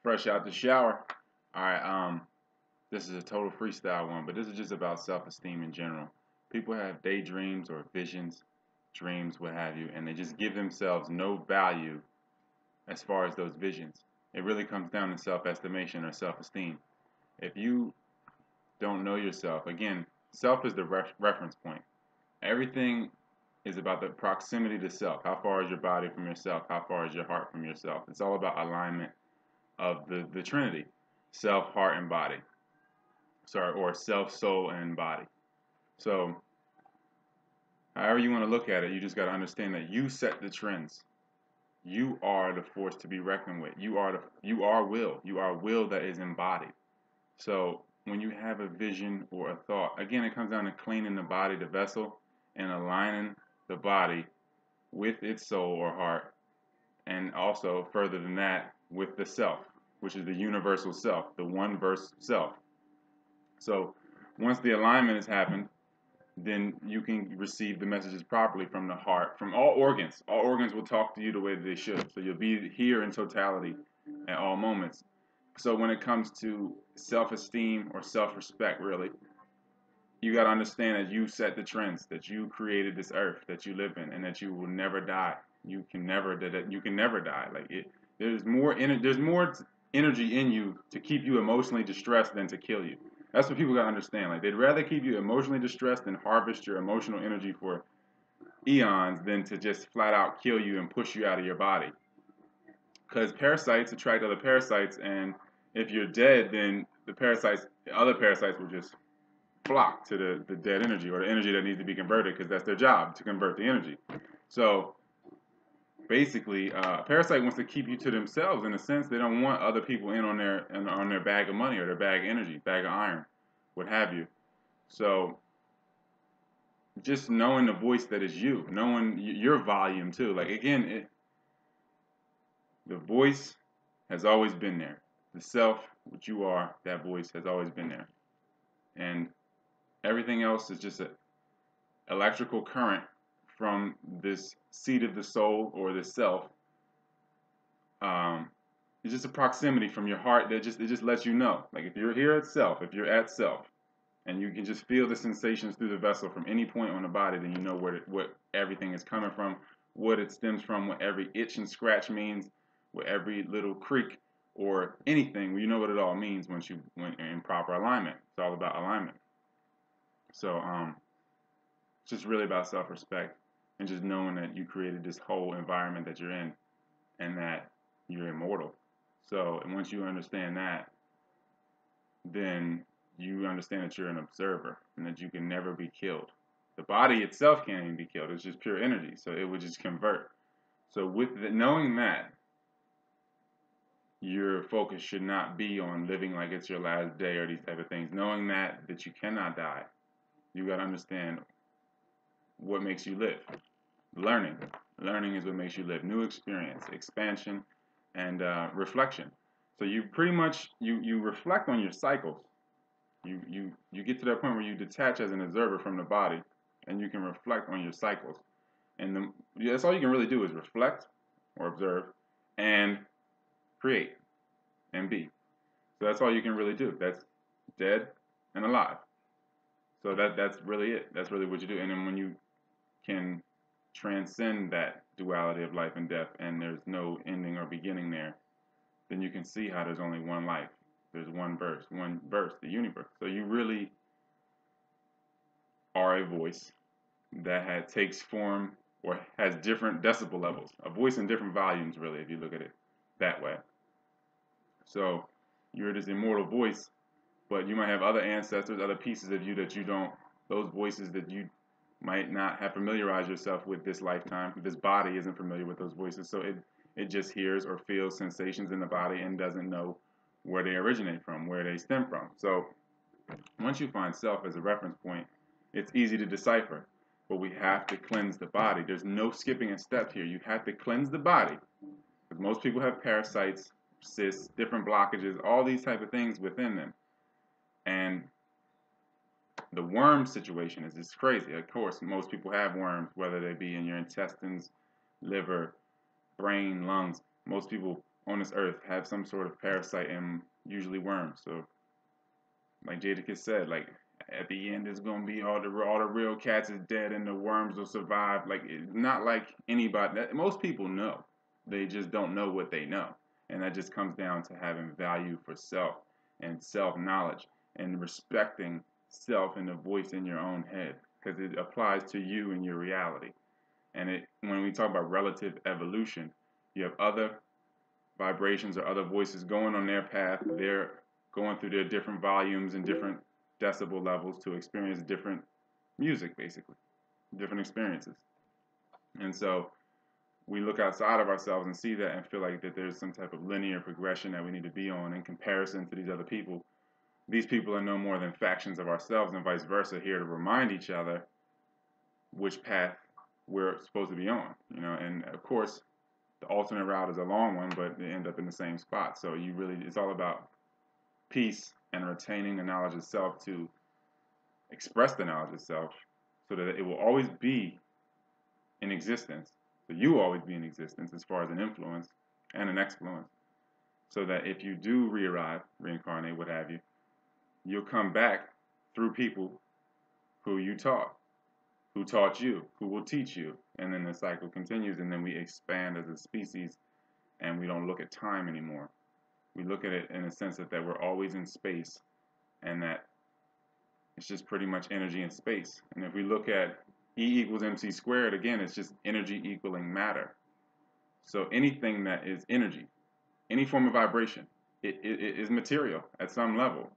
Fresh out the shower. All right, this is a total freestyle one, but this is just about self-esteem in general. People have daydreams or visions, dreams, what have you, and they just give themselves no value as far as those visions. It really comes down to self-estimation or self-esteem. If you don't know yourself, again, self is the reference point. Everything is about the proximity to self. How far is your body from yourself? How far is your heart from yourself? It's all about alignment of the Trinity, self, heart, and body. Sorry, or self, soul, and body. So, however you want to look at it, you just got to understand that you set the trends. You are the force to be reckoned with. You are will. You are will that is embodied. So when you have a vision or a thought, again, it comes down to cleaning the body, the vessel, and aligning the body with its soul or heart, and also further than that, with the self, which is the universal self, the one verse self. So once the alignment has happened, then you can receive the messages properly from the heart, from all organs. All organs will talk to you the way that they should. So you'll be here in totality at all moments. So when it comes to self-esteem or self-respect, really, you got to understand that you set the trends, that you created this earth that you live in, and that you will never die. You can never die. Like there's more energy in you to keep you emotionally distressed than to kill you. That's what people got to understand. Like they'd rather keep you emotionally distressed and harvest your emotional energy for eons than to just flat out kill you and push you out of your body. Because parasites attract other parasites, and if you're dead, then the other parasites will just flock to the dead energy or the energy that needs to be converted, because that's their job, to convert the energy. So basically, a parasite wants to keep you to themselves. In a sense, they don't want other people in on their bag of money or their bag of energy, bag of iron, what have you. So just knowing the voice that is you, knowing your volume too. Like again, the voice has always been there. The self, which you are, that voice has always been there. And everything else is just an electrical current from this seat of the soul or the self. It's just a proximity from your heart that it just lets you know. Like if you're here at self, if you're at self, and you can just feel the sensations through the vessel from any point on the body, then you know what everything is coming from, what it stems from, what every itch and scratch means, what every little creak or anything. You know what it all means when in proper alignment. It's all about alignment. So it's just really about self-respect and just knowing that you created this whole environment that you're in and that you're immortal. So and once you understand that, then you understand that you're an observer and that you can never be killed. The body itself can't even be killed. It's just pure energy. So it would just convert. So knowing that, your focus should not be on living like it's your last day or these type of things. Knowing that you cannot die, you got to understand what makes you live. Learning is what makes you live. New experience, expansion, and reflection. So you pretty much you reflect on your cycles. You get to that point where you detach as an observer from the body, and you can reflect on your cycles. And that's all you can really do is reflect or observe and create and be. So that's all you can really do. That's dead and alive. So that's really it. That's really what you do. And then when you can transcend that duality of life and death, and there's no ending or beginning there, then you can see how there's only one life. There's one verse, the universe. So you really are a voice that takes form or has different decibel levels. A voice in different volumes, really, if you look at it that way. So you're this immortal voice, but you might have other ancestors, other pieces of you that you don't, those voices that you might not have familiarized yourself with this lifetime. This body isn't familiar with those voices, so it just hears or feels sensations in the body and doesn't know where they originate from, where they stem from. So once you find self as a reference point, it's easy to decipher. But we have to cleanse the body. There's no skipping a step here. You have to cleanse the body. Because most people have parasites, cysts, different blockages, all these type of things within them. And the worm situation is just crazy. Of course, most people have worms, whether they be in your intestines, liver, brain, lungs. Most people on this earth have some sort of parasite, and usually worms. So like Jadakiss said, like at the end it's gonna be all the real cats is dead and the worms will survive. Like it's not like anybody. Most people know, they just don't know what they know, and that just comes down to having value for self and self knowledge and respecting self and the voice in your own head, because it applies to you and your reality. And when we talk about relative evolution, you have other vibrations or other voices going on their path. They're going through their different volumes and different decibel levels to experience different music, basically, different experiences. And so we look outside of ourselves and see that and feel like that there's some type of linear progression that we need to be on in comparison to these other people. These people are no more than factions of ourselves and vice versa, here to remind each other which path we're supposed to be on, you know. And of course, the alternate route is a long one, but they end up in the same spot. So it's all about peace and retaining the knowledge of self to express the knowledge of self so that it will always be in existence. So you will always be in existence as far as an influence and an exfluence. So that if you do re-arrive, reincarnate, what have you, you'll come back through people who you taught, who taught you, who will teach you. And then the cycle continues, and then we expand as a species, and we don't look at time anymore. We look at it in a sense that we're always in space, and that it's just pretty much energy in space. And if we look at E equals mc squared, again, it's just energy equaling matter. So anything that is energy, any form of vibration, it is material at some level.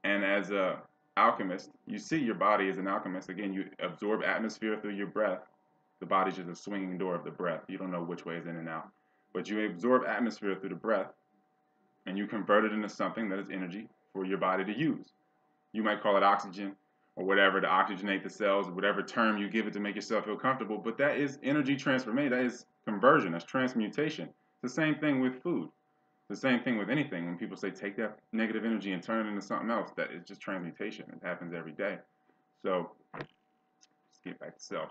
And as a alchemist, you see your body as an alchemist. Again, you absorb atmosphere through your breath. The body's just a swinging door of the breath. You don't know which way is in and out. But you absorb atmosphere through the breath, and you convert it into something that is energy for your body to use. You might call it oxygen or whatever, to oxygenate the cells, whatever term you give it to make yourself feel comfortable. But that is energy transformation. That is conversion. That's transmutation. It's the same thing with food. It's the same thing with anything. When people say take that negative energy and turn it into something else, that is just transmutation. It happens every day. So let's get back to self.